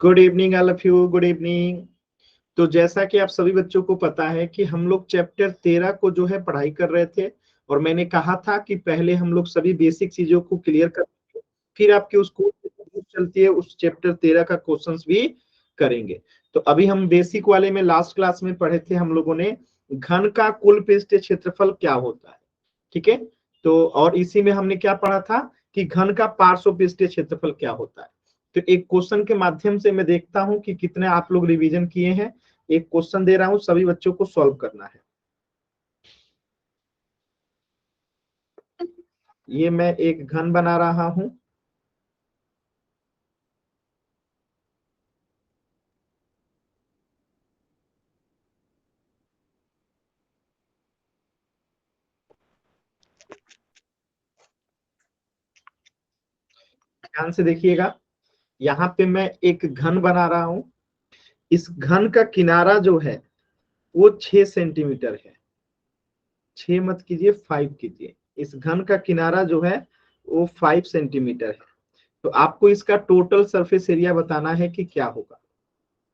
Good evening all of you, good evening. तो जैसा कि आप सभी बच्चों को पता है कि हम लोग चैप्टर 13 को जो है पढ़ाई कर रहे थे और मैंने कहा था कि पहले हम लोग सभी बेसिक चीजों को क्लियर करेंगे, फिर आपके उस कोर्स चलती है उस चैप्टर 13 का क्वेश्चंस भी करेंगे। तो अभी हम बेसिक वाले में लास्ट क्लास में पढ़े थे हम लोगों ने घन का कुल पृष्ठीय क्षेत्रफल क्या होता है। ठीक है, तो और इसी में हमने क्या पढ़ा था कि घन का पार्श्व पृष्ठीय क्षेत्रफल क्या होता है। तो एक क्वेश्चन के माध्यम से मैं देखता हूं कि कितने आप लोग रिवीजन किए हैं। एक क्वेश्चन दे रहा हूं, सभी बच्चों को सॉल्व करना है। ये मैं एक घन बना रहा हूं। ध्यान से देखिएगा, यहाँ पे मैं एक घन बना रहा हूं। इस घन का किनारा जो है वो 6 सेंटीमीटर है। 6 मत कीजिए, 5 कीजिए। इस घन का किनारा जो है वो 5 सेंटीमीटर है। तो आपको इसका टोटल सरफेस एरिया बताना है कि क्या होगा।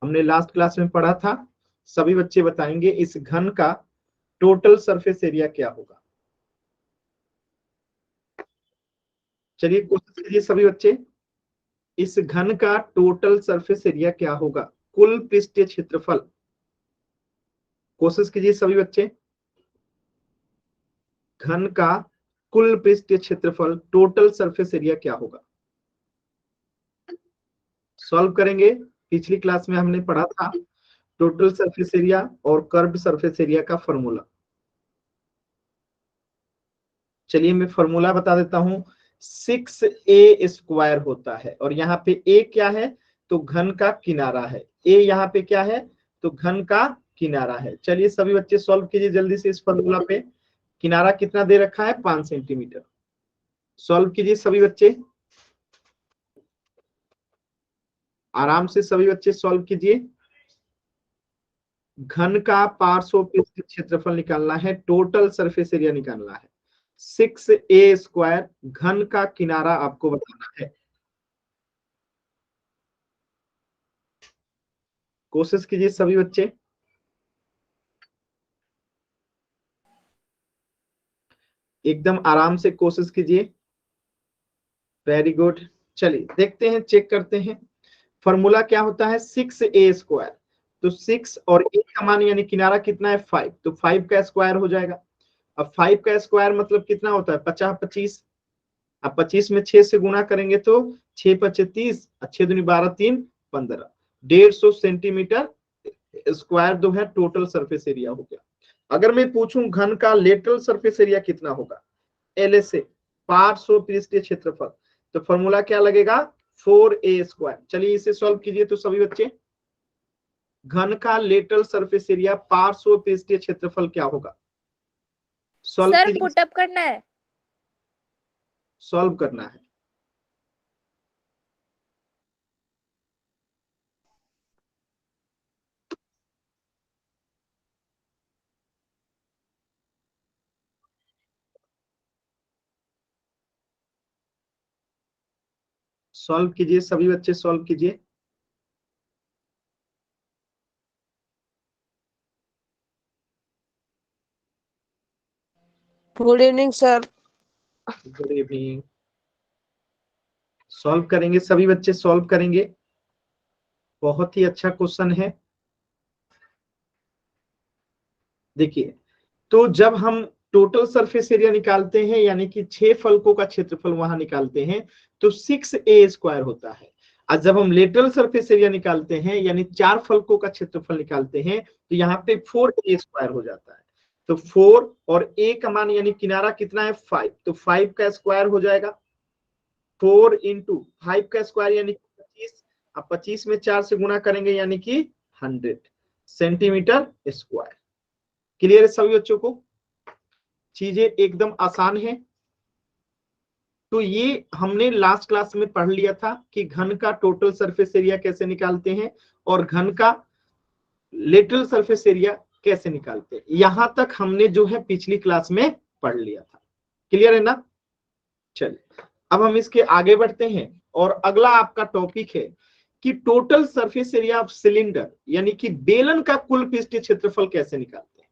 हमने लास्ट क्लास में पढ़ा था, सभी बच्चे बताएंगे इस घन का टोटल सरफेस एरिया क्या होगा। चलिए कोशिश कीजिए सभी बच्चे, इस घन का टोटल सरफेस एरिया क्या होगा, कुल पृष्ठीय क्षेत्रफल। कोशिश कीजिए सभी बच्चे, घन का कुल पृष्ठीय क्षेत्रफल टोटल सरफेस एरिया क्या होगा। सॉल्व करेंगे। पिछली क्लास में हमने पढ़ा था टोटल सरफेस एरिया और कर्व्ड सरफेस एरिया का फॉर्मूला। चलिए मैं फॉर्मूला बता देता हूं। 6a² होता है और यहाँ पे a क्या है, तो घन का किनारा है। a यहाँ पे क्या है, तो घन का किनारा है। चलिए सभी बच्चे सॉल्व कीजिए जल्दी से इस फॉर्मूला पे। किनारा कितना दे रखा है, 5 सेंटीमीटर। सॉल्व कीजिए सभी बच्चे, आराम से सभी बच्चे सॉल्व कीजिए। घन का पार्श्व पृष्ठीय क्षेत्रफल निकालना है, टोटल सरफेस एरिया निकालना है। 6a², घन का किनारा आपको बताना है। कोशिश कीजिए सभी बच्चे, एकदम आराम से कोशिश कीजिए। Very good. चलिए देखते हैं, चेक करते हैं फॉर्मूला क्या होता है। 6a², तो 6 और a का मान यानी किनारा कितना है, 5, तो 5 का स्क्वायर हो जाएगा। अब 5 का स्क्वायर मतलब कितना होता है, 50 25। अब 25 में 6 से गुणा करेंगे तो 6 25 30, 6 दूनी 12 3 15, 150 सेंटीमीटर स्क्वायर जो है टोटल सरफेस एरिया हो गया। अगर मैं पूछूं घन का लेटरल सरफेस एरिया कितना होगा, LSA, पार्श्व पृष्ठीय क्षेत्रफल, तो फॉर्मूला क्या लगेगा, 4a²। चलिए इसे सॉल्व कीजिए तो सभी बच्चे, घन का लेटरल सरफेस एरिया पार्श्व पृष्ठीय क्षेत्रफल क्या होगा। सॉल्व सर कीजिए, पुटअप करना है। सॉल्व करना है। सॉल्व कीजिए सभी बच्चे, सॉल्व कीजिए। Good evening sir. Good evening. Solve करेंगे सभी बच्चे, सॉल्व करेंगे। बहुत ही अच्छा क्वेश्चन है। देखिए, तो जब हम टोटल सरफेस एरिया निकालते हैं यानी कि 6 फलकों का क्षेत्रफल वहां निकालते हैं तो 6a² होता है। और जब हम लेटरल सरफेस एरिया निकालते हैं यानी 4 फलकों का क्षेत्रफल निकालते हैं तो यहाँ पे 4a² हो जाता है। तो 4 और a का मान यानी किनारा कितना है, 5, तो 5 का स्क्वायर हो जाएगा। 4 इंटू 5 का स्क्वायर यानी 25। अब 25 में 4 से गुणा करेंगे यानी कि 100 सेंटीमीटर स्क्वायर। क्लियर है सभी बच्चों को, चीजें एकदम आसान है। तो ये हमने लास्ट क्लास में पढ़ लिया था कि घन का टोटल सरफेस एरिया कैसे निकालते हैं और घन का लेटरल सरफेस एरिया कैसे निकालते हैं। यहां तक हमने जो है पिछली क्लास में पढ़ लिया था। क्लियर है ना। चलिए अब हम इसके आगे बढ़ते हैं और अगला आपका टॉपिक है कि total surface area of cylinder यानी कि बेलन का कुल पृष्ठीय क्षेत्रफल कैसे निकालते हैं।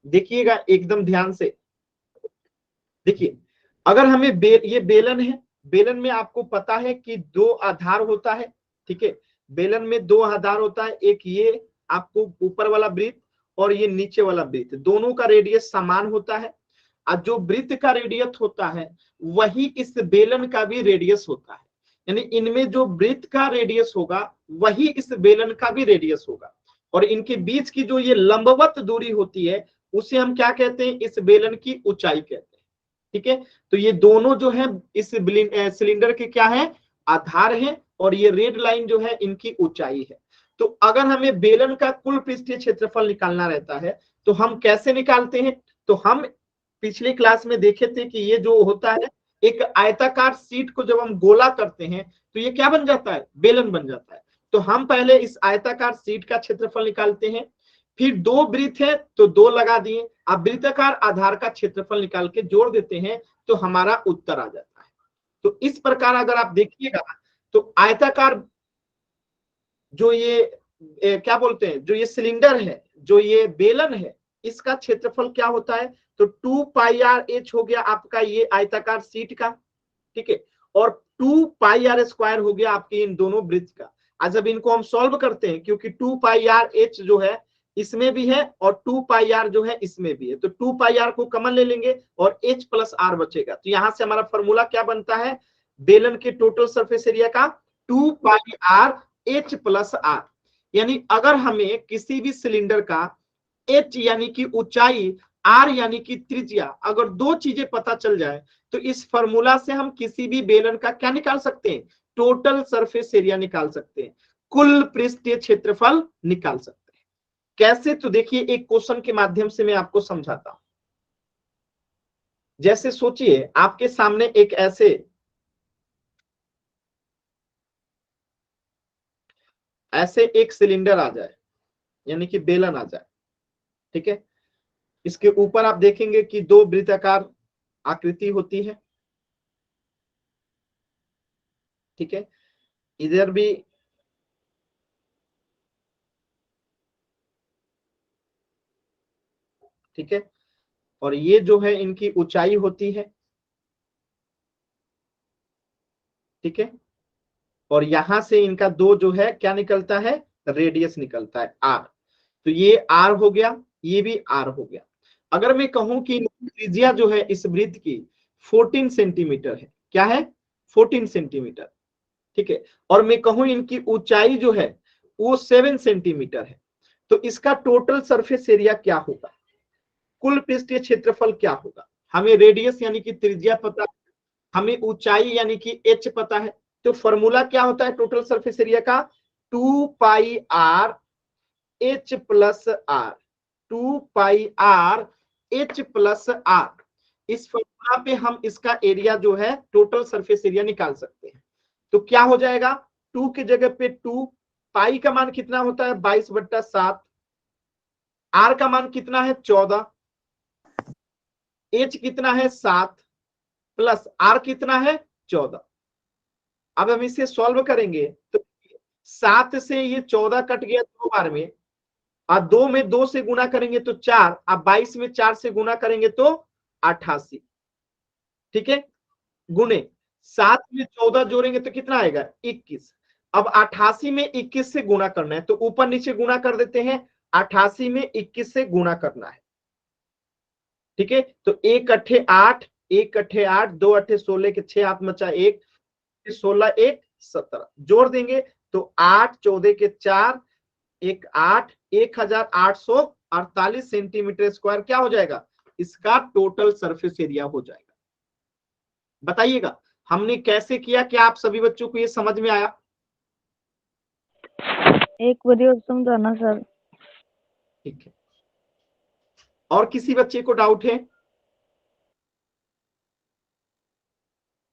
देखिएगा एकदम ध्यान से, देखिए अगर हमें ये बेलन है, बेलन में आपको पता है कि दो आधार होता है, ठीक है, बेलन में दो आधार होता है, एक ये आपको ऊपर वाला वृत्त और ये नीचे वाला वृत्त, दोनों का रेडियस समान होता है, और जो वृत्त का रेडियस होता है वही इस बेलन का भी रेडियस होता है, यानी इनमें जो वृत्त का रेडियस होगा वही इस बेलन का भी रेडियस होगा, और इनके बीच की जो ये लंबवत दूरी होती है उसे हम क्या कहते हैं, इस बेलन की ऊंचाई कहते हैं। ठीक है, तो ये दोनों जो है इस सिलेंडर के क्या है, आधार है, और ये रेड लाइन जो है इनकी ऊंचाई है। तो अगर हमें बेलन का कुल पृष्ठीय क्षेत्रफल निकालना रहता है तो हम कैसे निकालते हैं, तो हम पिछली क्लास में देखे थे कि ये जो होता है एक आयताकार शीट को जब हम गोला करते हैं तो ये क्या बन जाता है, बेलन बन जाता है। तो हम पहले इस आयताकार शीट का क्षेत्रफल निकालते हैं, फिर दो वृत्त है तो दो लगा दिए, अब वृत्ताकार आधार का क्षेत्रफल निकाल के जोड़ देते हैं तो हमारा उत्तर आ जाता है। तो इस प्रकार अगर आप देखिएगा तो आयताकार जो ये क्या बोलते हैं, जो ये सिलेंडर है, जो ये बेलन है, इसका क्षेत्रफल क्या होता है, तो 2πr(h) हो गया आपका ये आयताकार शीट का, ठीक है, और 2πr² हो गया आपके इन दोनों वृत्त का। आज जब इनको हम सॉल्व करते हैं, क्योंकि 2πr(h) जो है इसमें भी है और 2πr जो है इसमें भी है, तो 2πr को कॉमन ले लेंगे और h + r बचेगा। तो यहां से हमारा फॉर्मूला क्या बनता है, बेलन के टोटल सरफेस एरिया का 2πr(h + r), यानी अगर हमें किसी भी सिलेंडर का h यानी कि ऊंचाई, r यानी कि त्रिज्या, अगर दो चीजें पता चल जाए तो इस फॉर्मूला से हम किसी भी बेलन का क्या निकाल सकते हैं, टोटल सरफेस एरिया निकाल सकते हैं, कुल पृष्ठीय क्षेत्रफल निकाल सकते हैं। कैसे, तो देखिए एक क्वेश्चन के माध्यम से मैं आपको समझाता हूं। जैसे सोचिए आपके सामने एक ऐसे एक सिलेंडर आ जाए, यानी कि बेलन आ जाए, ठीक है, इसके ऊपर आप देखेंगे कि दो वृत्ताकार आकृति होती है, ठीक है, इधर भी ठीक है, और ये जो है इनकी ऊंचाई होती है, ठीक है, और यहां से इनका दो जो है क्या निकलता है, रेडियस निकलता है r। तो ये r हो गया, ये भी r हो गया। अगर मैं कहूं कि त्रिज्या जो है इस वृत्त की 14 सेंटीमीटर है, क्या है, 14 सेंटीमीटर, ठीक है, और मैं कहूं इनकी ऊंचाई जो है वो 7 सेंटीमीटर है, तो इसका टोटल सरफेस एरिया क्या होगा, कुल पृष्ठीय क्षेत्रफल क्या होगा। हमें रेडियस यानी कि त्रिज्या पता, हमें ऊंचाई यानी कि h पता है, तो फॉर्मूला क्या होता है टोटल सरफेस एरिया का, 2πr(h + r), 2πr(h + r। इस फॉर्मूला पे हम इसका एरिया जो है टोटल सरफेस एरिया निकाल सकते हैं। तो क्या हो जाएगा, 2 की जगह पे 2, पाई का मान कितना होता है 22/7, r का मान कितना है 14, h कितना है 7, प्लस r कितना है 14। अब हम इसे सॉल्व करेंगे तो 7 से ये 14 कट गया 2 बार में, और 2 में 2 से गुना करेंगे तो 4, अब 22 में 4 से गुना करेंगे तो 88, ठीक है, गुने 7 में 14 जोड़ेंगे तो कितना आएगा 21। अब 88 में 21 से गुना करना है, तो ऊपर नीचे गुना कर देते हैं, 88 में 21 से गुना करना है, ठीक है, तो 1 अट्ठे 8, 1 अट्ठे 8, 2 अट्ठे 16 के 6 हाथ मचा 1, 16 1 17, जोड़ देंगे तो 8 14 के 4, 1 8, 1848 सेंटीमीटर स्क्वायर क्या हो जाएगा, इसका टोटल सरफेस एरिया हो जाएगा। बताइएगा हमने कैसे किया, क्या आप सभी बच्चों को ये समझ में आया? एक बार समझाना सर। ठीक है, और किसी बच्चे को डाउट है?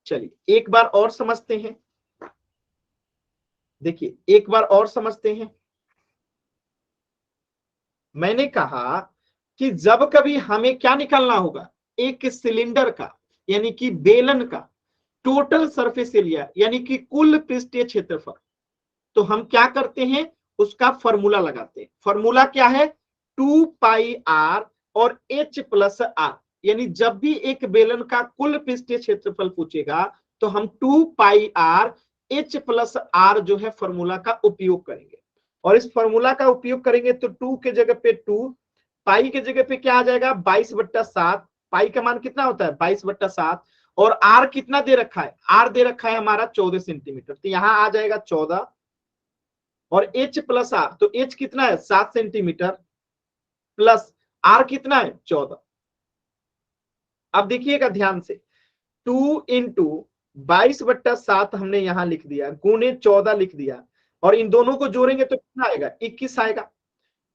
चलिए एक बार और समझते हैं, देखिए एक बार और समझते हैं। मैंने कहा कि जब कभी हमें क्या निकालना होगा, एक सिलेंडर का यानी कि बेलन का टोटल सरफेस एरिया यानी कि कुल पृष्ठीय क्षेत्रफल, तो हम क्या करते हैं, उसका फॉर्मूला लगाते हैं। फॉर्मूला क्या है, 2 पाई आर और एच प्लस आर, यानी जब भी एक बेलन का कुल पृष्ठीय क्षेत्रफल पूछेगा तो हम 2 pi R H plus are जो है फॉर्मूला का उपयोग करेंगे। और इस फॉर्मूला का उपयोग करेंगे तो 2 के जगह पे 2, पाई के जगह पे क्या आ जाएगा 22/7, पाई का मान कितना होता है 22/7, और आर कितना दे रखा है, आर दे रखा है हमारा 14 सेंटीमीटर, तो यहां आ जाएगा 14, और एच प्लस आर, तो एच कितना है 7 सेंटीमीटर प्लस आर कितना है 14। अब देखिएगा ध्यान से, 2 इंटू 22/7 हमने यहां लिख दिया, गुने 14 लिख दिया, और इन दोनों को जोड़ेंगे तो कितना आएगा 21 आएगा।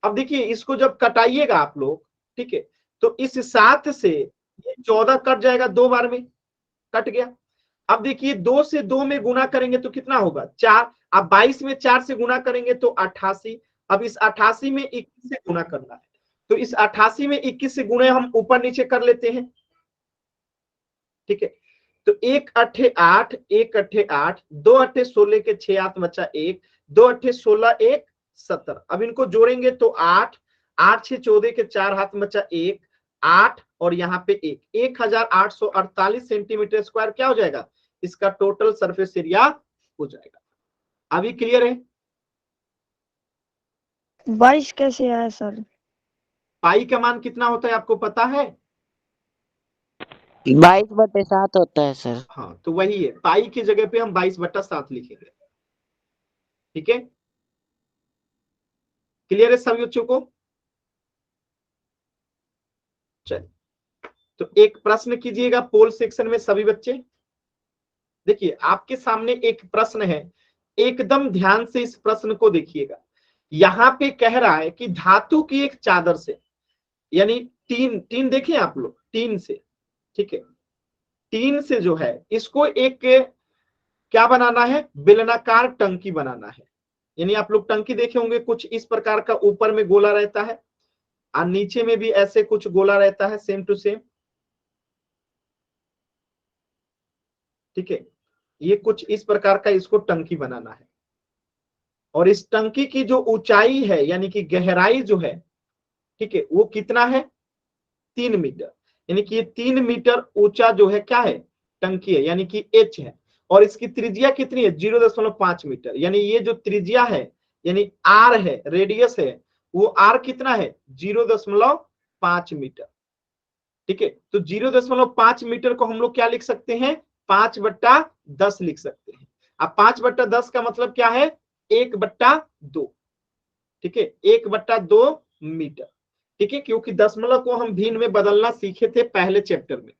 अब देखिए इसको जब कटाइएगा आप लोग, ठीक है, तो इस 7 से ये 14 कट जाएगा, 2 बार में कट गया। अब देखिए 2 से 2 में गुना करेंगे तो कितना होगा 4, अब 22 में 4 से गुना करेंगे तो 88, अब इस 88 में 21 से गुना करना है, तो इस 88 में 21 से गुणे हम ऊपर नीचे कर लेते हैं, ठीक है। तो 1 अट्ठे 8, 1 अट्ठे 8, 2 अट्ठे 16 के 6 हाथ बचा 1, 2 अट्ठे 16, 1 17। अब इनको जोड़ेंगे तो 8, 8 6 14 के 4 हाथ बचा 1, 8 और यहाँ पे 1, 1848 सेंटीमीटर स्क्वायर क्या हो जाएगा, इसका टोटल सरफेस एरिया हो जाएगा। अभी क्लियर है? 22 कैसे आया सर? पाई का मान कितना होता है आपको पता है? 22/7 होता है सर। हाँ, तो वही है, पाई की जगह पे हम 22/7 लिखेंगे, ठीक है। क्लियर है सभी बच्चों को? चलिए, तो एक प्रश्न कीजिएगा पोल सेक्शन में सभी बच्चे। देखिए आपके सामने एक प्रश्न है, एकदम ध्यान से इस प्रश्न को देखिएगा। यहां पे कह रहा है कि धातु की एक चादर से, यानी टीन, टीन देखिए आप लोग, टीन से, ठीक है, टीन से जो है इसको एक क्या बनाना है, बेलनाकार टंकी बनाना है। यानी आप लोग टंकी देखे होंगे, कुछ इस प्रकार का ऊपर में गोला रहता है और नीचे में भी ऐसे कुछ गोला रहता है, सेम टू सेम, ठीक है। ये कुछ इस प्रकार का इसको टंकी बनाना है, और इस टंकी की जो ऊंचाई है यानी कि गहराई जो है, ठीक है, वो कितना है 3 मीटर, यानी कि ये 3 मीटर ऊंचा जो है क्या है टंकी है, यानी कि एच है, और इसकी त्रिज्या कितनी है 0.5 मीटर, यानी ये जो त्रिज्या है यानी आर है, रेडियस है, वो आर कितना है 0.5 मीटर, ठीक है। तो 0.5 मीटर को हम लोग क्या लिख सकते हैं 5/10 लिख सकते हैं। अब 5/10 का मतलब क्या है 1/2, ठीक है, 1/2 मीटर, ठीक है, क्योंकि दशमलव को हम भिन्न में बदलना सीखे थे पहले चैप्टर में,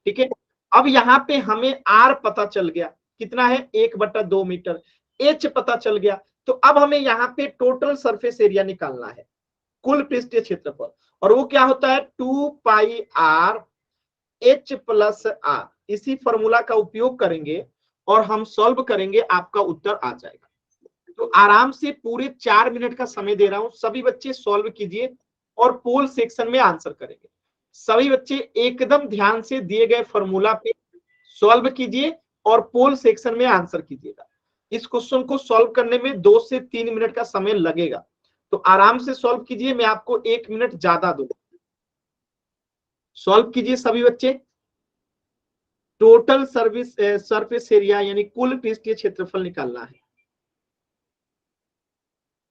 ठीक है। अब यहाँ पे हमें आर पता चल गया कितना है 1/2 मीटर, एच पता चल गया, तो अब हमें यहाँ पे टोटल सरफेस एरिया निकालना है, कुल पृष्ठीय क्षेत्रफल, और वो क्या होता है 2 pi R H plus are. इसी फॉर्मूला का उपयोग करेंगे और हम सॉल्व करेंगे, आपका उत्तर आ जाएगा। तो आराम से पूरे 4 मिनट का समय दे रहा हूं, सभी बच्चे सॉल्व कीजिए और पोल सेक्शन में आंसर करेंगे। सभी बच्चे एकदम ध्यान से दिए गए फॉर्मूला पे सॉल्व कीजिए और पोल सेक्शन में आंसर कीजिएगा। इस क्वेश्चन को सॉल्व करने में 2 से 3 मिनट का समय लगेगा, तो आराम से सॉल्व कीजिए, मैं आपको 1 मिनट ज्यादा दूंगा। सॉल्व कीजिए सभी बच्चे। टोटल सरफेस एरिया यानी कुल पृष्ठीय क्षेत्रफल निकालना है,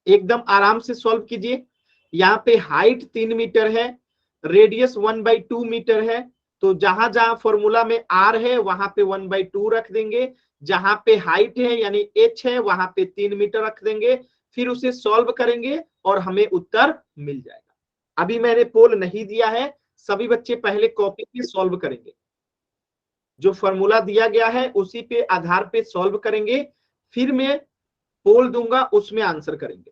एकदम आराम से सॉल्व कीजिए। यहाँ पे हाइट 3 मीटर है, रेडियस 1/2 मीटर है, तो जहां जहां फॉर्मूला में आर है वहां पे 1/2 रख देंगे, जहां पे हाइट है यानी एच है वहां पे 3 मीटर रख देंगे, फिर उसे सॉल्व करेंगे और हमें उत्तर मिल जाएगा। अभी मैंने पोल नहीं दिया है, सभी बच्चे पहले कॉपी पे सॉल्व करेंगे, जो फॉर्मूला दिया गया है उसी पे आधार पे सॉल्व करेंगे, फिर मैं पोल दूंगा उसमें आंसर करेंगे।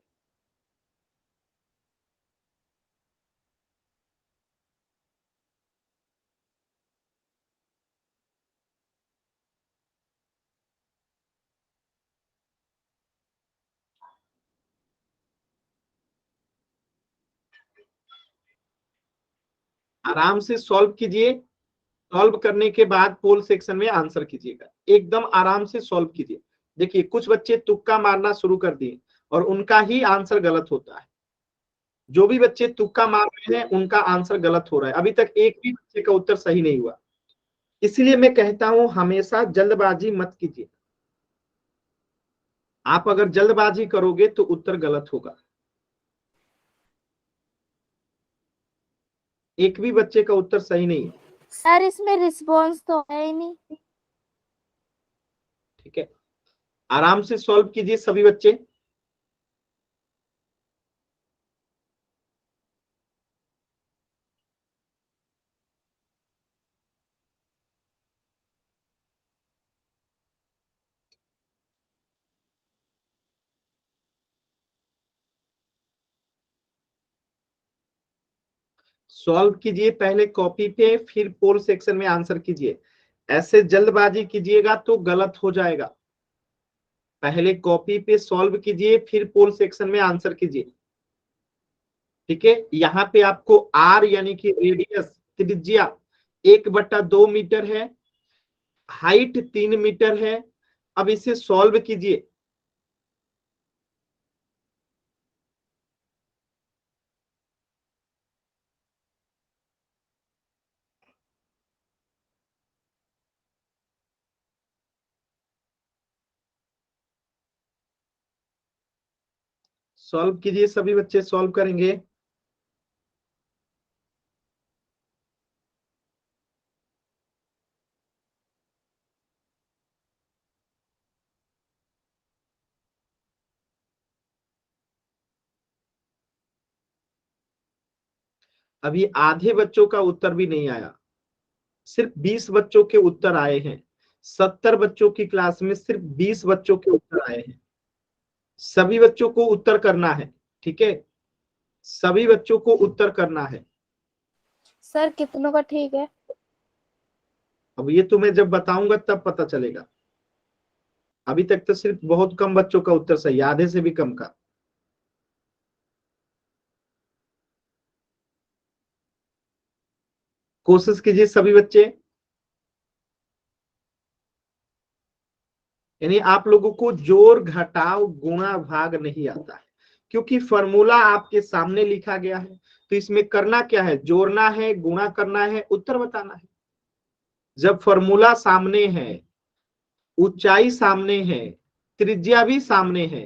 आराम से सॉल्व कीजिए, सॉल्व करने के बाद पोल सेक्शन में आंसर कीजिएगा, एकदम आराम से सॉल्व कीजिए। देखिए कुछ बच्चे तुक्का मारना शुरू कर दिए और उनका ही आंसर गलत होता है। जो भी बच्चे तुक्का मार रहे हैं उनका आंसर गलत हो रहा है। अभी तक एक भी बच्चे का उत्तर सही नहीं हुआ। इसलिए मैं कहता हूं हमेशा जल्दबाजी मत कीजिए। आप अगर जल्दबाजी करोगे तो उत्तर गलत होगा। एक भी बच्चे का उत्तर सही नहीं है। सर इसमें रिस्पॉन्स तो है ही नहीं। ठीक है, आराम से सॉल्व कीजिए सभी बच्चे। सॉल्व कीजिए पहले कॉपी पे, फिर पोल सेक्शन में आंसर कीजिए। ऐसे जल्दबाजी कीजिएगा तो गलत हो जाएगा। पहले कॉपी पे सॉल्व कीजिए, फिर पोल सेक्शन में आंसर कीजिए। ठीक है, यहाँ पे आपको आर यानी कि रेडियस, त्रिज्या 1/2 मीटर है, हाइट 3 मीटर है। अब इसे सॉल्व कीजिए। सॉल्व कीजिए सभी बच्चे, सॉल्व करेंगे। अभी आधे बच्चों का उत्तर भी नहीं आया, सिर्फ 20 बच्चों के उत्तर आए हैं। 70 बच्चों की क्लास में सिर्फ 20 बच्चों के उत्तर आए हैं। सभी बच्चों को उत्तर करना है। ठीक है, सभी बच्चों को उत्तर करना है। सर कितनों का ठीक है? अब ये तुम्हें जब बताऊंगा तब पता चलेगा। अभी तक तो सिर्फ बहुत कम बच्चों का उत्तर सही, आधे से भी कम का। कोशिश कीजिए सभी बच्चे। यानी आप लोगों को जोड़ घटाव गुणा भाग नहीं आता है, क्योंकि फॉर्मूला आपके सामने लिखा गया है। तो इसमें करना क्या है, जोड़ना है, गुणा करना है, उत्तर बताना है। जब फॉर्मूला सामने है, ऊंचाई सामने है, त्रिज्या भी सामने है,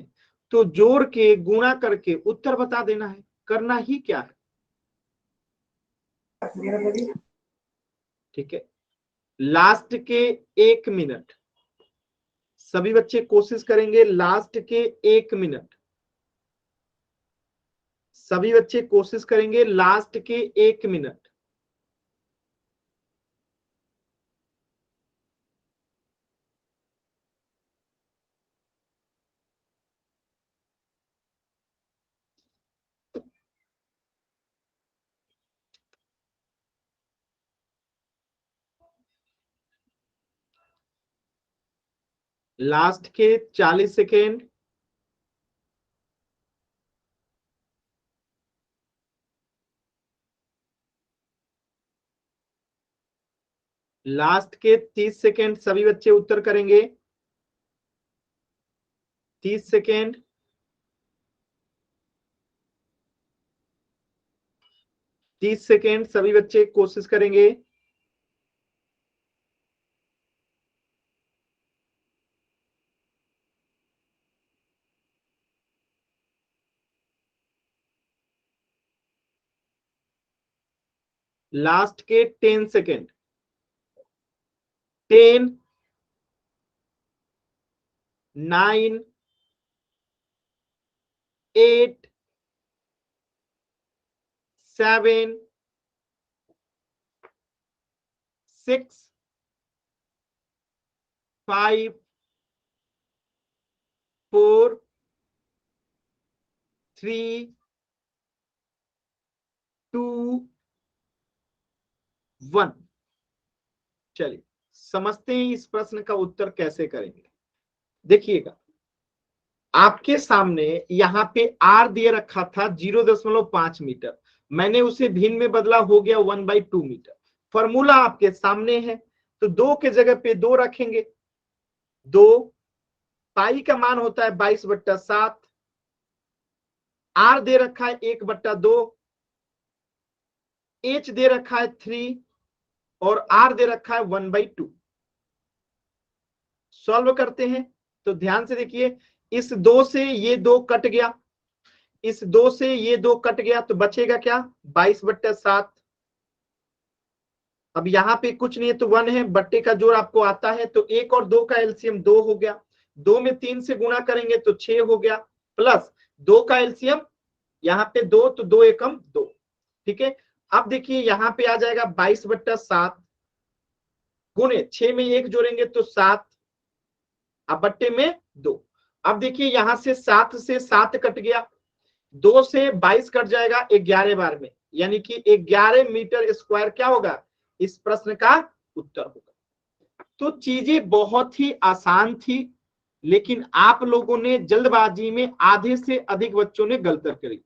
तो जोड़ के गुणा करके उत्तर बता देना है। करना ही क्या है। ठीक है, लास्ट के 1 मिनट सभी बच्चे कोशिश करेंगे। लास्ट के 1 मिनट सभी बच्चे कोशिश करेंगे। लास्ट के 1 मिनट। लास्ट के 40 सेकेंड। लास्ट के 30 सेकेंड सभी बच्चे उत्तर करेंगे। 30 सेकेंड। 30 सेकेंड सभी बच्चे कोशिश करेंगे। लास्ट के 10 सेकेंड। 10, 9, 8, 7, 6, 5, 4, 3, 2, 1। चलिए समझते हैं इस प्रश्न का उत्तर कैसे करेंगे। देखिएगा, आपके सामने यहाँ पे आर दिए रखा था 0.5 मीटर, मैंने उसे भिन्न में बदला, हो गया 1/2 मीटर। फॉर्मूला आपके सामने है, तो 2 के जगह पे 2 रखेंगे। 2 पाई का मान होता है 22/7, आर दे रखा है 1/2, एच दे रखा है 3 और आर दे रखा है 1/2। सॉल्व करते हैं तो ध्यान से देखिए, इस 2 से ये 2 कट गया, इस 2 से ये 2 कट गया, तो बचेगा क्या 22/7। अब यहां पे कुछ नहीं है तो 1 है, बट्टे का जोड़ आपको आता है, तो 1 और 2 का एलसीएम 2 हो गया, 2 में 3 से गुणा करेंगे तो 6 हो गया, प्लस 2 का एलसीएम यहाँ पे 2, तो 2 एकम 2। ठीक है, अब देखिए यहाँ पे आ जाएगा 22/7 गुणे 6 में 1 जोड़ेंगे तो 7, अब बट्टे में 2। अब देखिए यहां से 7 से 7 कट गया, 2 से 22 कट जाएगा 11 बार में, यानी कि 11 मीटर स्क्वायर क्या होगा, इस प्रश्न का उत्तर होगा। तो चीजें बहुत ही आसान थी, लेकिन आप लोगों ने जल्दबाजी में आधे से अधिक बच्चों ने गलती करी।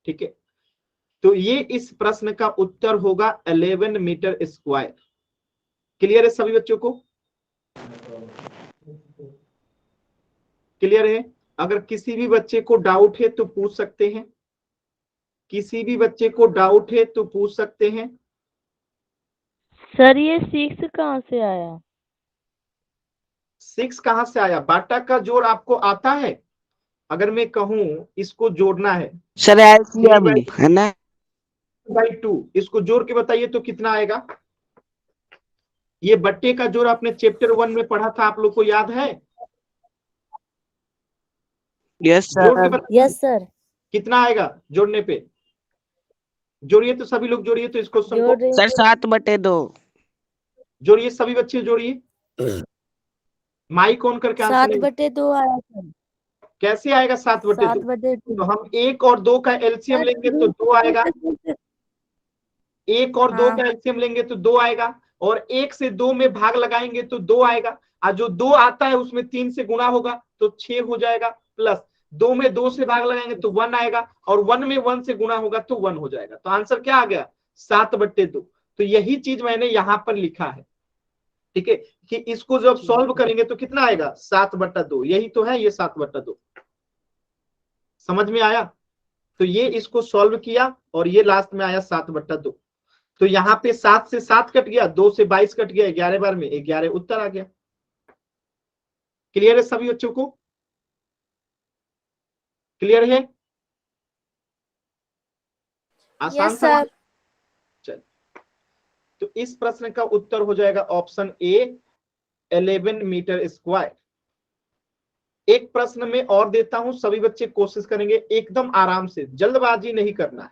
ठीक है, तो ये इस प्रश्न का उत्तर होगा 11 मीटर स्क्वायर। क्लियर है सभी बच्चों को? क्लियर है? अगर किसी भी बच्चे को डाउट है तो पूछ सकते हैं, किसी भी बच्चे को डाउट है तो पूछ सकते हैं। सर ये 6 कहाँ से आया? 6 कहां से आया? बाटा का जोड़ आपको आता है? अगर मैं कहूं इसको जोड़ना है सर एलसीएम है ना? 3/2, इसको जोड़ के बताइए तो कितना आएगा? ये बट्टे का जोड़ आपने चैप्टर 1 में पढ़ा था, आप लोग को याद है? यस जोड़ के सर। बताइए यस सर। कितना आएगा जोड़ने पे। जोड़िए तो सभी लोग जोड़िए, तो इस क्वेश्चन को सर 7/2। जोड़िए, सभी बच्चे जोड़िए। माइक ऑन करके आंसर नहीं। 7/2 आया सर। कैसे आएगा 7/2? 7/2। तो हम 1 और 2 का एलसीएम लेंगे तो 2 आएगा, 1 और 2 हाँ। का एलसीएम लेंगे तो 2 आएगा, और 1 से 2 में भाग लगाएंगे तो 2 आएगा, और जो 2 आता है उसमें 3 से गुणा होगा तो 6 हो जाएगा, प्लस 2 में 2 से भाग लगाएंगे तो 1 आएगा, और 1 में 1 से गुणा होगा तो 1 हो जाएगा। तो आंसर क्या आ गया? 7/2। तो यही चीज मैंने यहां पर लिखा है। ठीक है, कि इसको जब सॉल्व करेंगे तो कितना आएगा? 7/2। यही तो है, ये 7/2। समझ में आया? तो ये इसको सॉल्व किया और ये लास्ट में आया 7/2। तो यहाँ पे 7 से 7 कट गया, 2 से 22 कट गया, 11 बार में 11 उत्तर आ गया। क्लियर है सभी बच्चों को? क्लियर है? आसान यस सवाल। सर। चल, तो इस प्रश्न का उत्तर हो जाएगा ऑप्शन ए, 11 मीटर स्क्वायर। एक प्रश्न में और देता हूं, सभी बच्चे कोशिश करेंगे एकदम आराम से, जल्दबाजी नहीं करना है।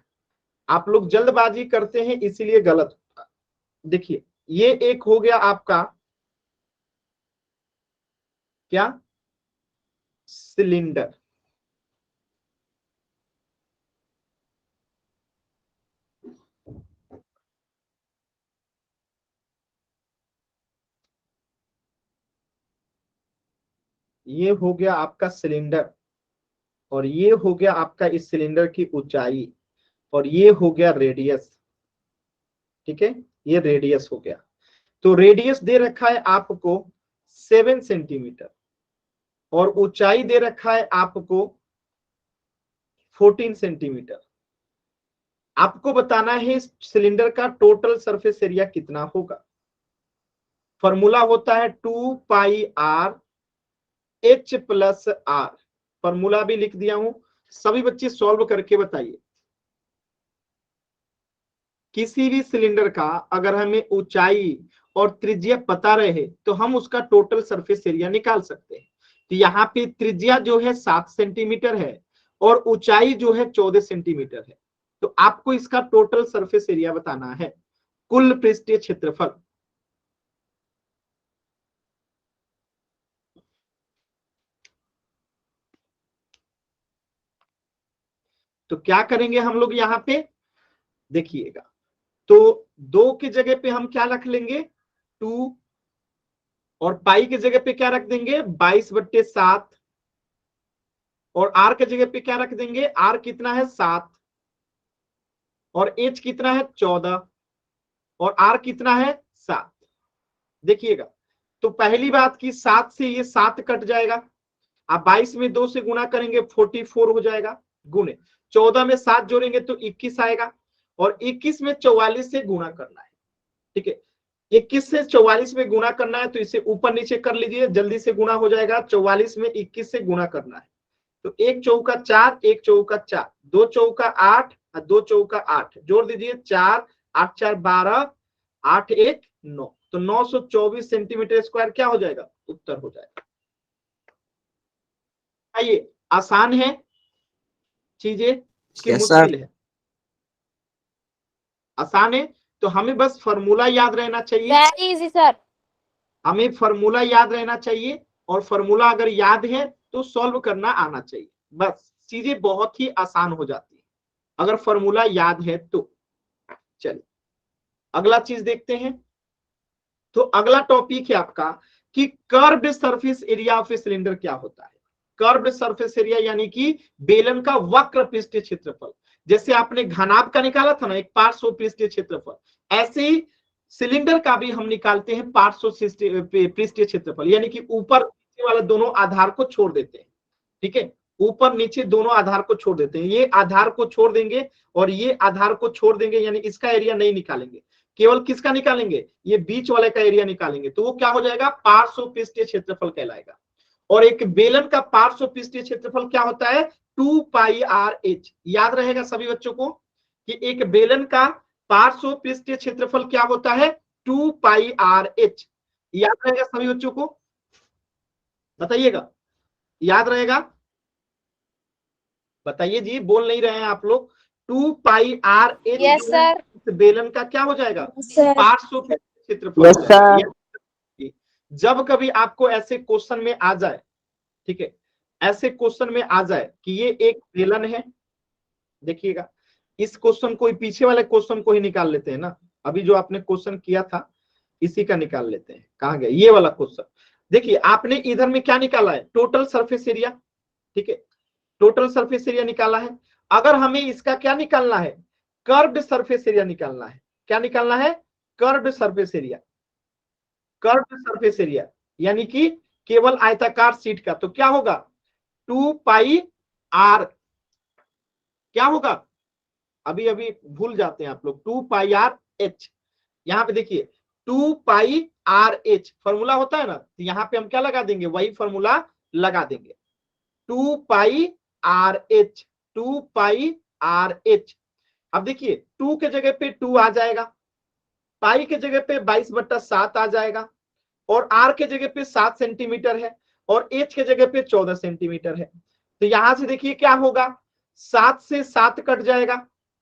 आप लोग जल्दबाजी करते हैं इसीलिए गलत होता है। देखिए ये एक हो गया आपका क्या, सिलेंडर। ये हो गया आपका सिलेंडर, और ये हो गया आपका इस सिलेंडर की ऊंचाई, और ये हो गया रेडियस। ठीक है, ये रेडियस हो गया। तो रेडियस दे रखा है आपको 7 सेंटीमीटर, और ऊंचाई दे रखा है आपको 14 सेंटीमीटर। आपको बताना है इस सिलेंडर का टोटल सरफेस एरिया कितना होगा। फॉर्मूला होता है 2πr h plus r। Formula भी लिख दिया हूं, सभी बच्चे सॉल्व करके बताइए। किसी भी सिलेंडर का अगर हमें ऊंचाई और त्रिज्या पता रहे तो हम उसका टोटल सरफेस एरिया निकाल सकते हैं। तो यहाँ पे त्रिज्या जो है 7 सेंटीमीटर है और ऊंचाई जो है 14 सेंटीमीटर है। तो आपको इसका टोटल सरफेस एरिया बताना है, कुल पृष्ठीय क्षेत्रफल। तो क्या करेंगे हम लोग यहाँ पे देखिएगा, तो 2 की जगह पे हम क्या रख लेंगे 2, और पाई की जगह पे क्या रख देंगे 22/7, और आर की जगह पे क्या रख देंगे, आर कितना है 7, और एच कितना है 14, और आर कितना है 7। देखिएगा, तो पहली बात की 7 से ये 7 कट जाएगा, आप 22 में 2 से गुना करेंगे 44 हो जाएगा, गुने 14 में 7 जोड़ेंगे तो 21 आएगा, और 21 में 44 से गुना करना है। ठीक है, 21 से 44 में गुना करना है, तो इसे ऊपर नीचे कर लीजिए, जल्दी से गुना हो जाएगा। 44 में 21 से गुना करना है, तो 1 चौका 4, 1 चौका 4, 2 चौका 8 और 2 चौका 8, जोड़ दीजिए 4, 8 4 12, 8 1 9, तो 924 सेंटीमीटर स्क्वायर क्या हो जाएगा, उत्तर हो जाएगा। आइए, आसान है चीजें कि Yes, मुश्किल है? आसान है, तो हमें बस फॉर्मूला याद रहना चाहिए, वेरी इजी सर। हमें फॉर्मूला याद रहना चाहिए, और फॉर्मूला अगर याद है तो सॉल्व करना आना चाहिए, बस चीजें बहुत ही आसान हो जाती है अगर फॉर्मूला याद है तो। चलिए अगला चीज देखते हैं। तो अगला टॉपिक है आपका कि curved surface area of a cylinder क्या होता है। कर्व्ड सरफेस एरिया यानी कि बेलन का वक्र पृष्ठीय क्षेत्रफल। जैसे आपने घनाभ का निकाला था ना, एक पार्श्व पृष्ठीय क्षेत्रफल, ऐसे ही सिलेंडर का भी हम निकालते हैं पार्श्व पृष्ठीय क्षेत्रफल, यानी कि ऊपर नीचे वाला दोनों आधार को छोड़ देते हैं। ठीक है, ऊपर नीचे दोनों आधार को छोड़ देते हैं, ये आधार को छोड़ देंगे और ये आधार को छोड़ देंगे, यानी इसका एरिया नहीं निकालेंगे, केवल किसका निकालेंगे, ये बीच वाले का एरिया निकालेंगे, तो वो क्या हो जाएगा, पार्श्व पृष्ठीय क्षेत्रफल कहलाएगा। और एक बेलन का पार्श्व पृष्ठीय क्षेत्रफल क्या होता है, 2 पाई आर एच। याद रहेगा सभी बच्चों को कि एक बेलन का पार्श्व पृष्ठीय क्षेत्रफल क्या होता है, 2 पाई आर एच। याद रहेगा सभी बच्चों को, बताइएगा, याद रहेगा, बताइए जी, बोल नहीं रहे हैं आप लोग। 2 pi R H yes sir. बेलन का क्या हो जाएगा, सर पार्श्व क्षेत्रफल Yes, हो जाएगा। sir. जब कभी आपको ऐसे क्वेश्चन में आ जाए, ठीक है, ऐसे क्वेश्चन में आ जाए कि ये एक बेलन है, देखिएगा इस क्वेश्चन को, पीछे वाले क्वेश्चन को ही निकाल लेते हैं ना, अभी जो आपने क्वेश्चन किया था इसी का निकाल लेते हैं। कहां गया ये वाला क्वेश्चन, देखिए आपने इधर में क्या निकाला है, टोटल सरफेस एरिया। ठीक है, टोटल सरफेस एरिया निकाला है। अगर हमें इसका क्या निकालना है, कर्व्ड सरफेस एरिया निकालना है। क्या निकालना है, curved surface area. Curved surface area यानी कि केवल आयताकार शीट का, तो क्या होगा, 2 पाई आर, क्या होगा, अभी अभी भूल जाते हैं आप लोग, 2 पाई आर एच। यहां पे देखिए 2 पाई आर एच फॉर्मूला होता है ना, तो यहां पे हम क्या लगा देंगे, वही फॉर्मूला लगा देंगे, 2 pi R H, 2 pi R H. अब देखिए 2 के जगह पे 2 आ जाएगा, पाई के जगह पे 22/7 आ जाएगा, और आर के जगह पे 7 सेंटीमीटर है, और एच के जगह पे 14 सेंटीमीटर है। तो यहां से देखिए क्या होगा, 7 से 7 कट जाएगा,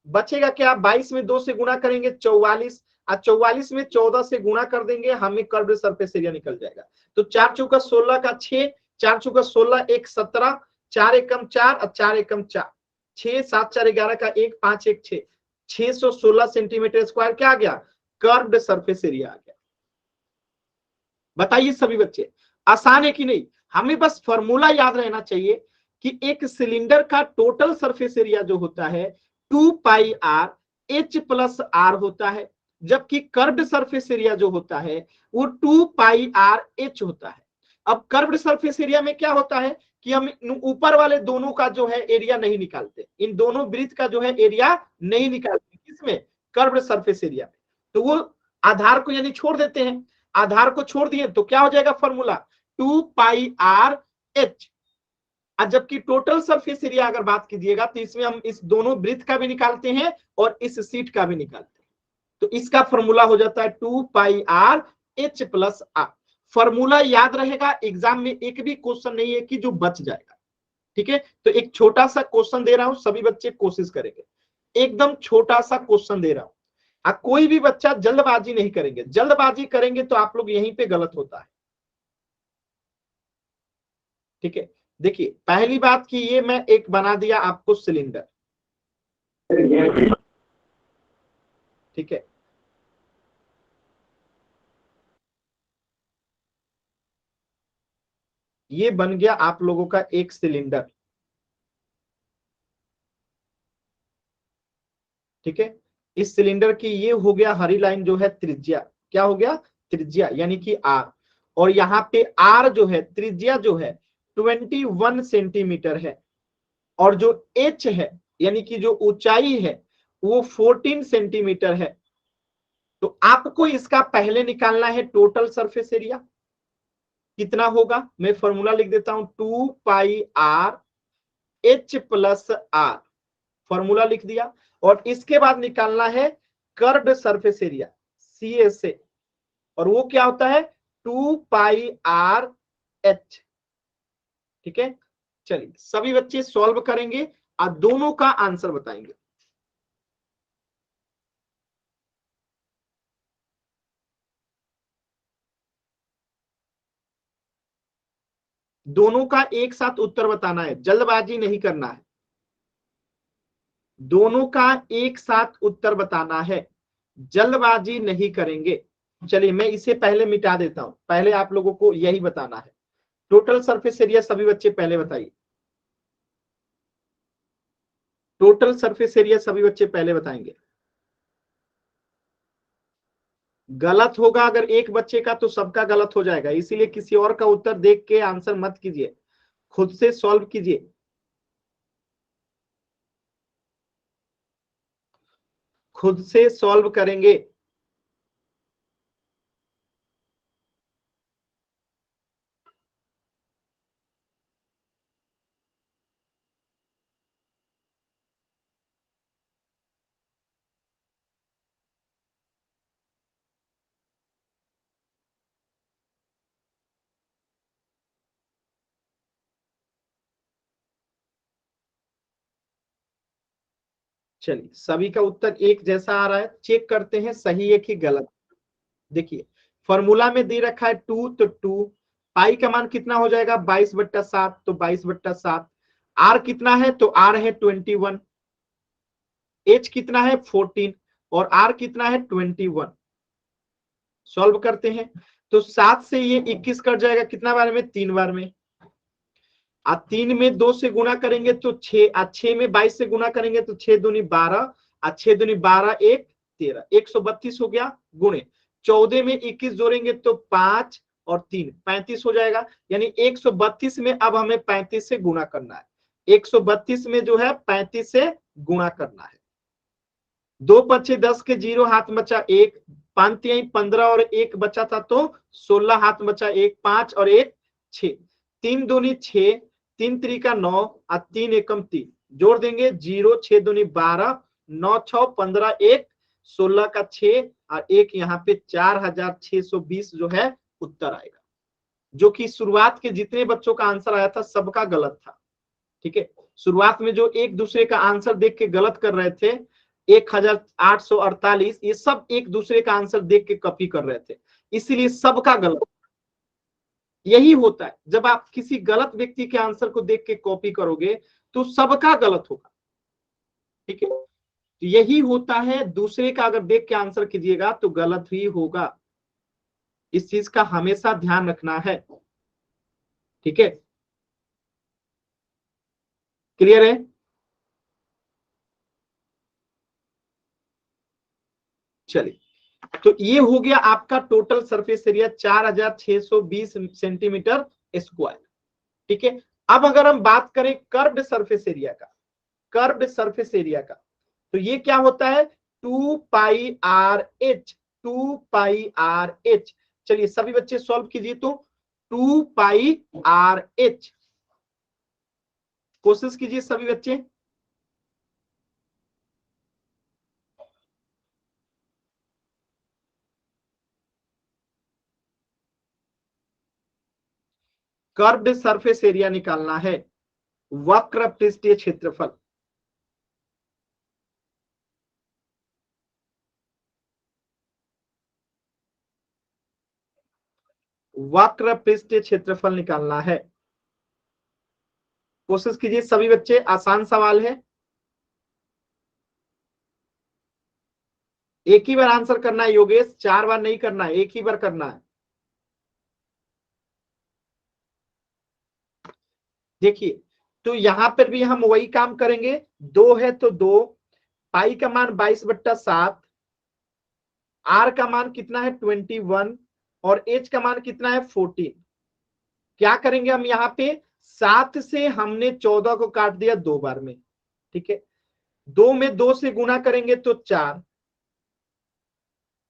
बचेगा क्या, 22 में 2 से गुणा करेंगे 44, और 44 में 14 से गुणा कर देंगे, हमें कर्व्ड सरफेस एरिया निकल जाएगा। तो 4 चौका 16 का 6, 4 चौका 16, 1 17, 4 एकम 4 और 4 एकम 4, 6 7 4 11 का 1, 5 1 6, 616 सेंटीमीटर स्क्वायर क्या आ गया, कर्व्ड सरफेस एरिया आ गया। बताइए सभी बच्चे, आसान है कि नहीं। हमें बस फॉर्मूला याद रहना चाहिए कि एक सिलेंडर का टोटल सरफेस एरिया जो होता है 2 pi R H plus are होता है, जबकि कर्व्ड सरफेस एरिया जो होता है वो 2 पाई आर एच होता है। अब कर्व्ड सरफेस एरिया में क्या होता है कि हम ऊपर वाले दोनों का जो है एरिया नहीं निकालते, इन दोनों वृत्त का जो है एरिया नहीं निकालते, किसमें, कर्व्ड सरफेस एरिया में। तो वो आधार को यानी छोड़ देते हैं, आधार को छोड़ दिए तो क्या हो जाएगा फॉर्मूला, 2 पाई आर एच। जबकि टोटल सरफेस एरिया अगर बात कीजिएगा तो इसमें हम इस दोनों वृत्त का भी निकालते हैं और इस सीट का भी निकालते हैं, तो इसका फॉर्मूला हो जाता है 2 pi R H plus R. Formula याद रहेगा, एग्जाम में एक भी क्वेश्चन नहीं है कि जो बच जाएगा। ठीक है, तो एक छोटा सा क्वेश्चन दे रहा हूं, सभी बच्चे कोशिश करेंगे, एकदम छोटा सा क्वेश्चन दे रहा हूं, कोई भी बच्चा जल्दबाजी नहीं करेंगे, जल्दबाजी करेंगे तो आप लोग यहीं पे गलत होता है। ठीक है, देखिए पहली बात कि ये मैं एक बना दिया आपको सिलेंडर, ठीक है, ये बन गया आप लोगों का एक सिलेंडर। ठीक है, इस सिलेंडर की ये हो गया हरी लाइन जो है त्रिज्या, क्या हो गया, त्रिज्या यानी कि आर, और यहाँ पे आर जो है, त्रिज्या जो है 21 सेंटीमीटर है, और जो एच है यानी कि जो ऊंचाई है वो 14 सेंटीमीटर है। तो आपको इसका पहले निकालना है टोटल सरफेस एरिया कितना होगा। मैं फॉर्मूला लिख देता हूं, 2 pi R H plus R, formula लिख दिया। और इसके बाद निकालना है curved surface area C S A, और वो क्या होता है 2 पाई आर एच। ठीक है, चलिए सभी बच्चे सॉल्व करेंगे और दोनों का आंसर बताएंगे। दोनों का एक साथ उत्तर बताना है, जल्दबाजी नहीं करना है, दोनों का एक साथ उत्तर बताना है, जल्दबाजी नहीं करेंगे। चलिए मैं इसे पहले मिटा देता हूं, पहले आप लोगों को यही बताना है। टोटल सरफेस एरिया सभी बच्चे पहले बताइए, टोटल सरफेस एरिया सभी बच्चे पहले बताएंगे। गलत होगा अगर एक बच्चे का तो सबका गलत हो जाएगा, इसीलिए किसी और का उत्तर देख के आंसर मत कीजिए, खुद से सॉल्व कीजिए। खुद से सॉल्व करेंगे। चलिए सभी का उत्तर एक जैसा आ रहा है, चेक करते हैं सही है कि गलत। देखिए फॉर्मूला में दे रखा है 2, तो 2 पाई का मान कितना हो जाएगा 22/7, तो 22/7। आर कितना है तो आर है 21, एच कितना है 14, और आर कितना है 21। सॉल्व करते हैं तो 7 से ये 21 कट जाएगा, कितना बार में 3 बार में। 3 में 2 से गुणा करेंगे तो 6, 6 में 22 से गुणा करेंगे तो 6 दूनी 12, 6 दूनी 12 1 13, 132 हो गया। गुणे 14 में 21 जोड़ेंगे तो 5 और 3 35 हो जाएगा। यानी 132 में अब हमें 35 से गुणा करना है, 132 में जो है 35 से गुणा करना है। 2 5 10 के 0 हाथ बचा 1, 5 3 15 और 1 बचा था तो 16 हाथ बचा 1, 5 और 1 6, 3 दूनी 6, 3 3 9 और 3 एकम 3, जोड़ देंगे 0 6 दूनी 12, 9 6 15 1 16 का 6 और 1 यहाँ पे 4620 जो है उत्तर आएगा, जो कि शुरुआत के जितने बच्चों का आंसर आया था सबका गलत था। ठीक है, शुरुआत में जो एक दूसरे का आंसर देख के गलत कर रहे थे 1848, ये सब एक दूसरे का आंसर देख के कॉपी कर रहे थे, इसीलिए सबका गलत। यही होता है जब आप किसी गलत व्यक्ति के आंसर को देख के कॉपी करोगे तो सबका गलत होगा। ठीक है, तो यही होता है, दूसरे का अगर देख के आंसर कीजिएगा तो गलत ही होगा, इस चीज का हमेशा ध्यान रखना है। ठीक है, क्लियर है। चलिए तो ये हो गया आपका total surface area 4620 centimetre square. ठीक है, अब अगर हम बात करें कर्व्ड सरफेस एरिया का, कर्व्ड सरफेस एरिया का, तो ये क्या होता है 2 pi R H, 2 pi R H. चलिए सभी बच्चे सॉल्व कीजिए, तो 2 पाई आर एच, कोशिश कीजिए सभी बच्चे। कर्व्ड सरफेस एरिया निकालना है, वक्र पृष्ठीय क्षेत्रफल। वक्र पृष्ठीय क्षेत्रफल निकालना है, कोशिश कीजिए सभी बच्चे, आसान सवाल है, एक ही बार आंसर करना है योगेश, 4 बार नहीं करना है, एक ही बार करना है। देखिए तो यहां पर भी हम वही काम करेंगे, 2 है तो 2, पाई का मान 22/7, आर का मान कितना है 21, और एच का मान कितना है 14। क्या करेंगे हम यहाँ पे 7 से हमने 14 को काट दिया 2 बार में, ठीक है। 2 में 2 से गुना करेंगे तो 4,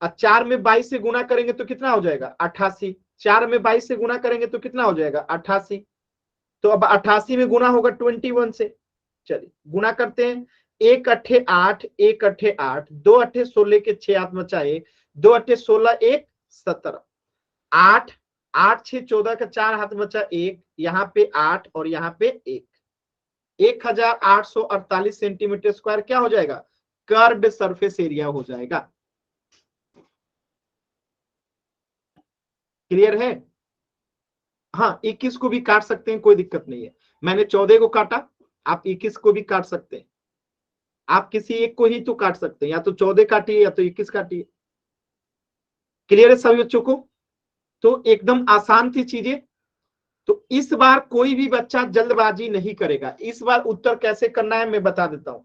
और 4 में 22 से गुना करेंगे तो कितना हो जाएगा 88। 4 में 22 से गुना करेंगे तो कितना हो जाएगा 88। तो अब 88 में गुना होगा 21 से। चलिए गुना करते हैं। 1 अट्ठे 8, 1 अट्ठे 8, 2 अट्ठे 16 के 6 हाथ बचा 1, 2 अट्ठे 16, 1 17, 8 8 6 14 का 4 हाथ बचा 1, यहाँ पे 8 और यहाँ पे 1, 1848 सेंटीमीटर स्क्वायर क्या हो जाएगा, कर्व्ड सरफेस एरिया हो जाएगा। क्लियर है? हाँ 21 को भी काट सकते हैं, कोई दिक्कत नहीं है। मैंने 14 को काटा, आप 21 को भी काट सकते हैं। आप किसी एक को ही तो काट सकते हैं, या तो 14 काटिए या तो 21 काटिए। क्लियर है सभी बच्चों को? तो एकदम आसान थी चीजें। तो इस बार कोई भी बच्चा जल्दबाजी नहीं करेगा। इस बार उत्तर कैसे करना है मैं बता देता हूं,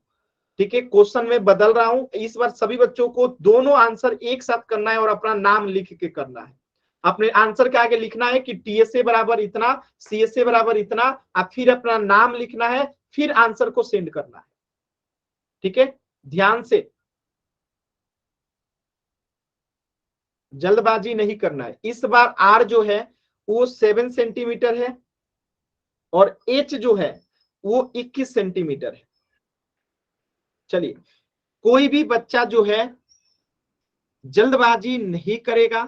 ठीक है। क्वेश्चन में बदल रहा हूं। इस बार सभी बच्चों को दोनों आंसर एक साथ करना है और अपना नाम लिख के करना है। अपने आंसर के आगे लिखना है कि टीएसए बराबर इतना, सीएसए बराबर इतना, और फिर अपना नाम लिखना है, फिर आंसर को सेंड करना है, ठीक है। ध्यान से, जल्दबाजी नहीं करना है। इस बार आर जो है वो 7 सेंटीमीटर है और एच जो है वो 21 सेंटीमीटर है। चलिए कोई भी बच्चा जो है जल्दबाजी नहीं करेगा,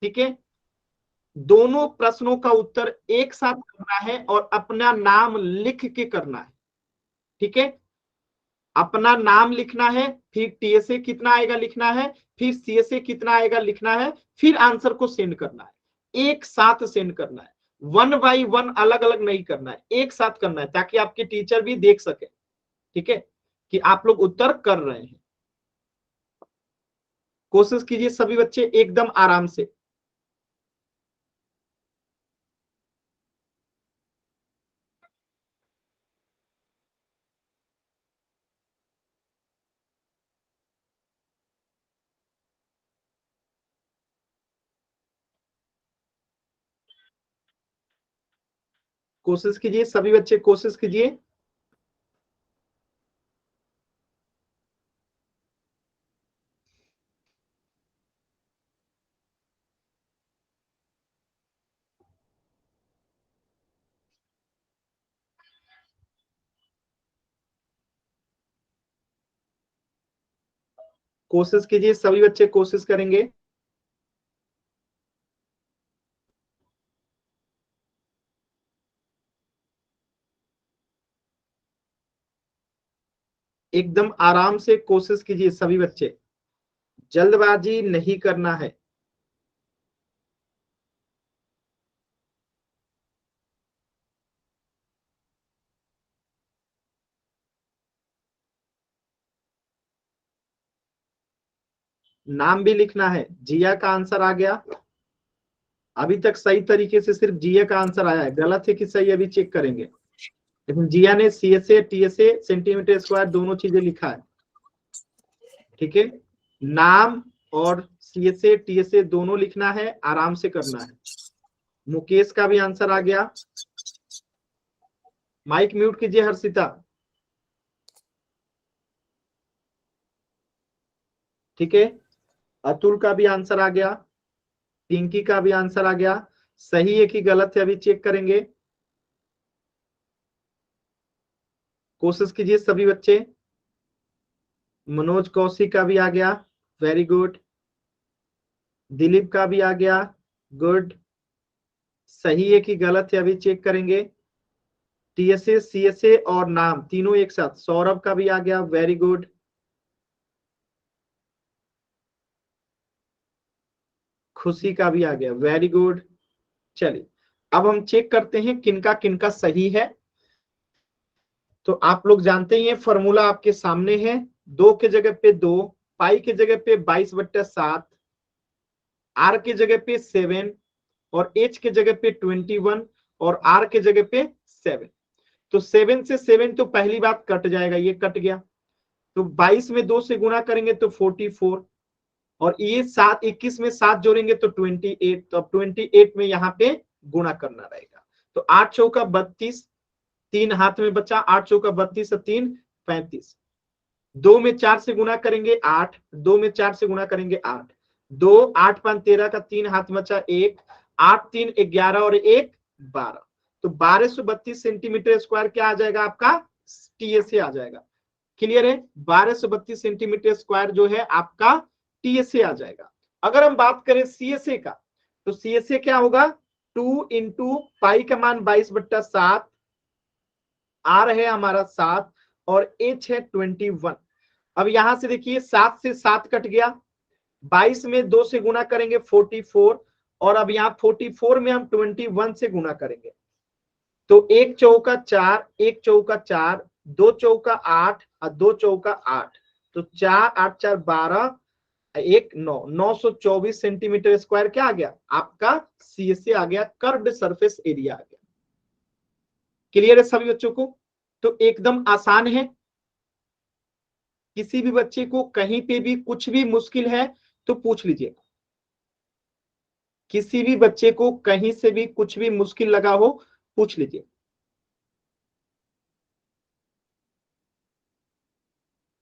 ठीक है। दोनों प्रश्नों का उत्तर एक साथ करना है और अपना नाम लिख के करना है, ठीक है। अपना नाम लिखना है, फिर टीएसए कितना आएगा लिखना है, फिर सीएसए कितना आएगा लिखना है, फिर आंसर को सेंड करना है। एक साथ सेंड करना है, 1 बाई 1 अलग अलग नहीं करना है, एक साथ करना है, ताकि आपके टीचर भी देख सके, ठीक है, कि आप लोग उत्तर कर रहे हैं। कोशिश कीजिए सभी बच्चे एकदम आराम से। कोशिश कीजिए सभी बच्चे, कोशिश कीजिए। कोशिश कीजिए सभी बच्चे, कोशिश करेंगे। एकदम आराम से कोशिश कीजिए सभी बच्चे, जल्दबाजी नहीं करना है। नाम भी लिखना है। जिया का आंसर आ गया। अभी तक सही तरीके से सिर्फ जिया का आंसर आया है, गलत है कि सही अभी चेक करेंगे। लेकिन जिया ने सीएसए टीएसए सेंटीमीटर स्क्वायर दोनों चीजें लिखा है, ठीक है। नाम और सीएसए टीएसए दोनों लिखना है, आराम से करना है। मुकेश का भी आंसर आ गया। माइक म्यूट कीजिए हर्षिता, ठीक है। अतुल का भी आंसर आ गया, पिंकी का भी आंसर आ गया। सही है कि गलत है अभी चेक करेंगे। कोशिश कीजिए सभी बच्चे। मनोज कौशिक का भी आ गया, वेरी गुड। दिलीप का भी आ गया, गुड। सही है कि गलत है अभी चेक करेंगे। टीएसए सीएसए और नाम तीनों एक साथ। सौरभ का भी आ गया, वेरी गुड। खुशी का भी आ गया, वेरी गुड। चलिए अब हम चेक करते हैं किनका किनका सही है। तो आप लोग जानते ही हैं, फॉर्मूला आपके सामने है। 2 के जगह पे 2, पाई के जगह पे 22/7, आर के जगह पे 7, और एच के जगह पे 21, और आर के जगह पे 7। तो 7 से 7 तो पहली बात कट जाएगा, ये कट गया। तो 22 में 2 से गुणा करेंगे तो 44, और ये 7 21 में 7 जोड़ेंगे तो 28, तो अब 28 में यहाँ पे गुणा करना रहेगा। तो 8 चौका 32, 3 हाथ में बचा, 8 चौका 32 और 3 35। 2 में 4 से गुणा करेंगे 8, 2 में 4 से गुणा करेंगे 8, 2 8 5 13 का 3 हाथ बचा 1, 8 3 11 और 1 12। तो 1232 सेंटीमीटर स्क्वायर क्या आ जाएगा आपका, टीएसए आ जाएगा। क्लियर है, 1232 सेंटीमीटर स्क्वायर जो है आपका टीएसए आ जाएगा। अगर हम बात करें सीएसए का, तो सीएसए क्या होगा, 2 इंटू पाई का मान 22/7, आर है हमारा 7 और एच है 21। अब यहां से देखिए 7 से 7 कट गया, 22 में 2 से गुणा करेंगे 44, और अब यहाँ 44 में हम 21 से गुणा करेंगे। तो 1 चौका 4, 1 चौका 4, 2 चौका 8 और 2 चौका 8, तो 4 8 4 12, 1 9, 924 सेंटीमीटर स्क्वायर क्या आ गया आपका सीएसए आ गया, कर्व्ड सरफेस एरिया आ गया। क्लियर है सभी बच्चों को? तो एकदम आसान है। किसी भी बच्चे को कहीं पे भी कुछ भी मुश्किल है तो पूछ लीजिए, किसी भी बच्चे को कहीं से भी कुछ भी मुश्किल लगा हो पूछ लीजिए।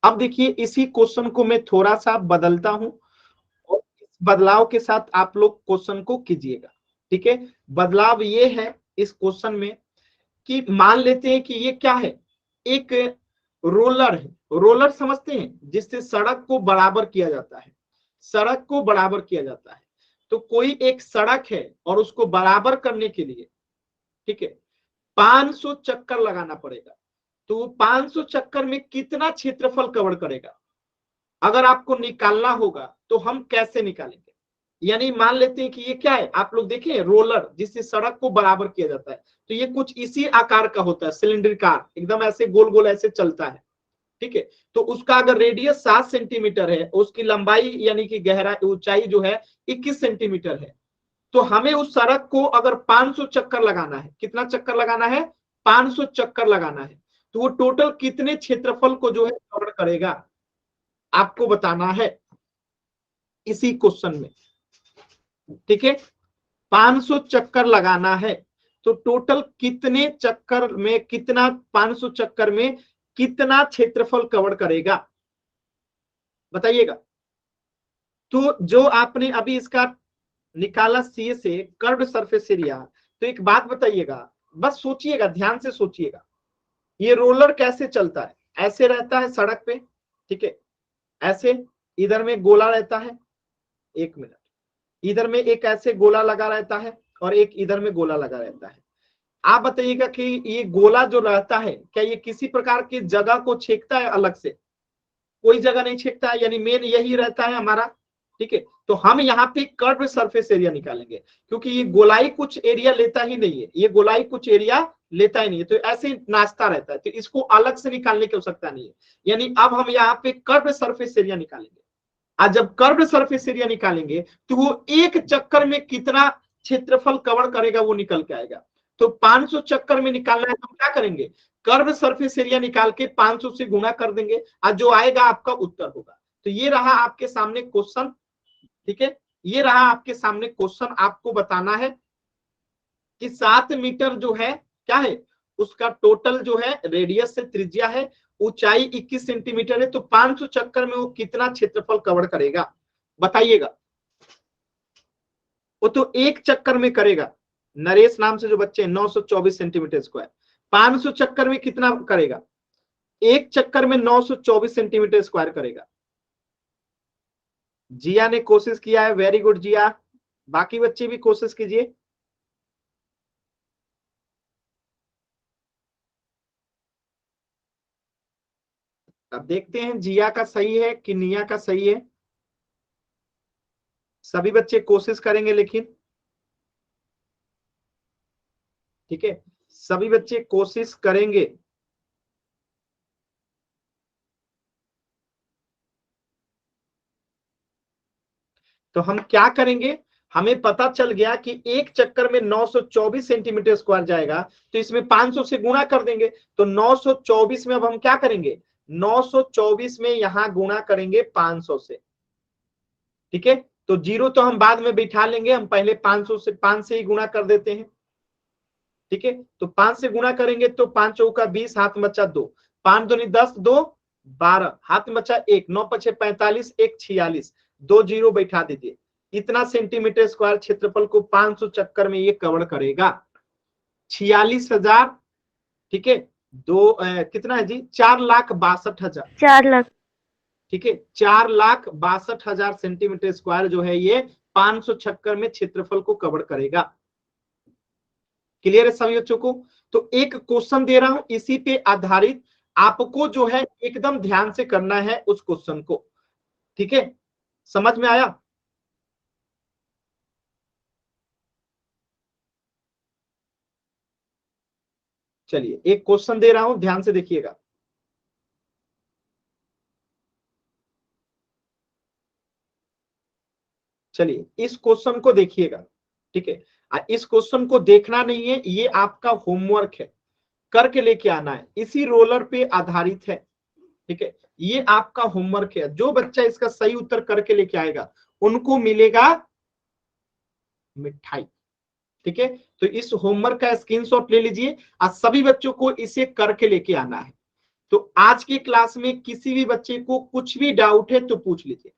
अब देखिए इसी क्वेश्चन को मैं थोड़ा सा बदलता हूं और इस बदलाव के साथ आप लोग क्वेश्चन को कीजिएगा। ठीक है, बदलाव ये है इस क्वेश्चन में कि मान लेते हैं कि ये क्या है, एक रोलर है। रोलर समझते हैं, जिससे सड़क को बराबर किया जाता है, सड़क को बराबर किया जाता है। तो कोई एक सड़क है और उसको बराबर करने के लिए, ठीक है, 500 चक्कर लगाना पड़ेगा। तो 500 चक्कर में कितना क्षेत्रफल कवर करेगा, अगर आपको निकालना होगा तो हम कैसे निकालेंगे। यानी मान लेते हैं कि ये क्या है, आप लोग देखें रोलर, जिससे सड़क को बराबर किया जाता है। तो ये कुछ इसी आकार का होता है, सिलेंडरिकार, एकदम ऐसे गोल गोल ऐसे चलता है। ठीक है, तो उसका अगर रेडियस 7 सेंटीमीटर है, उसकी लंबाई यानी कि गहराई ऊंचाई जो है 21 सेंटीमीटर है, तो हमें उस सड़क को अगर 500 चक्कर लगाना है, कितना चक्कर लगाना है, 500 चक्कर लगाना है, तो वो टोटल कितने क्षेत्रफल को जो है कवर करेगा आपको बताना है इसी क्वेश्चन में। ठीक है, 500 चक्कर लगाना है तो टोटल कितने चक्कर में, कितना 500 चक्कर में कितना क्षेत्रफल कवर करेगा बताइएगा। तो जो आपने अभी इसका निकाला सी से कर्व्ड सरफेस एरिया, तो एक बात बताइएगा, बस सोचिएगा, ध्यान से सोचिएगा, ये रोलर कैसे चलता है, ऐसे रहता है सड़क पे, ठीक है, ऐसे इधर में गोला रहता है, 1 मिनट, इधर में एक ऐसे गोला लगा रहता है और एक इधर में गोला लगा रहता है। आप बताइएगा कि ये गोला जो रहता है क्या ये किसी प्रकार की जगह को छेकता है अलग से, कोई जगह नहीं छेकता है, यानी मेन यही रहता है हमारा। ठीक है, तो हम यहाँ पे कर्व सरफेस एरिया निकालेंगे, क्योंकि ये गोलाई कुछ एरिया लेता ही नहीं है, ये गोलाई कुछ एरिया लेता ही नहीं है, तो ऐसे नाचता रहता है, तो इसको अलग से निकालने की आवश्यकता नहीं है। यानी अब हम यहाँ पे कर्व सरफेस एरिया निकालेंगे। आज जब कर्व सरफेस एरिया निकालेंगे तो वो एक चक्कर में कितना क्षेत्रफल कवर करेगा वो निकल के आएगा। तो 500 चक्कर में निकालना है तो हम क्या करेंगे, कर्व सरफेस एरिया निकाल के 500 से गुणा कर देंगे, और जो आएगा आपका उत्तर होगा। तो ये रहा आपके सामने क्वेश्चन। ठीक है, ये रहा आपके सामने क्वेश्चन, आपको बताना है कि 7 मीटर जो है क्या है, उसका टोटल जो है रेडियस से त्रिज्या है, ऊंचाई 21 सेंटीमीटर है, तो 500 चक्कर में वो कितना क्षेत्रफल कवर करेगा बताइएगा। वो तो एक चक्कर में करेगा, नरेश नाम से जो बच्चे 924 सेंटीमीटर स्क्वायर, 500 चक्कर में कितना करेगा, एक चक्कर में 924 सेंटीमीटर स्क्वायर करेगा। जिया ने कोशिश किया है, वेरी गुड जिया, बाकी बच्चे भी कोशिश कीजिए। अब देखते हैं जिया का सही है कि निया का सही है। सभी बच्चे कोशिश करेंगे लेकिन, ठीक है, सभी बच्चे कोशिश करेंगे। तो हम क्या करेंगे, हमें पता चल गया कि एक चक्कर में 924 सेंटीमीटर स्क्वायर जाएगा, तो इसमें 500 से गुणा कर देंगे। तो 924 में अब हम क्या करेंगे, 924 में यहां गुणा करेंगे 500 से। ठीक है, तो 0 तो हम बाद में बिठा लेंगे, हम पहले 500 से 5 से ही गुणा कर देते हैं। ठीक है, तो 5 से गुणा करेंगे तो 5 चौका 20, हाथ में बचा 2, 5 दूनी 10, 2 12, हाथ में बचा 1, 9 पचे 45, 1 46, 2 0 बैठा दीजिए। इतना सेंटीमीटर स्क्वायर क्षेत्रफल को 500 चक्कर में ये कवर करेगा। 46,000, ठीक है, कितना है जी, 4,62,000, 4 लाख। ठीक है, 4,62,000 सेंटीमीटर स्क्वायर जो है ये 500 चक्कर में क्षेत्रफल को कवर करेगा। क्लियर है सभी बच्चों को? तो एक क्वेश्चन दे रहा हूं, इसी पे आधारित आपको जो है एकदम ध्यान से करना है उस क्वेश्चन को। ठीक है, समझ में आया? चलिए एक क्वेश्चन दे रहा हूं, ध्यान से देखिएगा। चलिए इस क्वेश्चन को देखिएगा। ठीक है, इस क्वेश्चन को देखना नहीं है, ये आपका होमवर्क है, करके लेके आना है, इसी रोलर पे आधारित है। ठीक है, ये आपका होमवर्क है, जो बच्चा इसका सही उत्तर करके लेके आएगा उनको मिलेगा मिठाई। ठीक है, तो इस होमवर्क का स्क्रीनशॉट ले लीजिए और सभी बच्चों को इसे करके लेके आना है। तो आज की क्लास में किसी भी बच्चे को कुछ भी डाउट है तो पूछ लीजिए।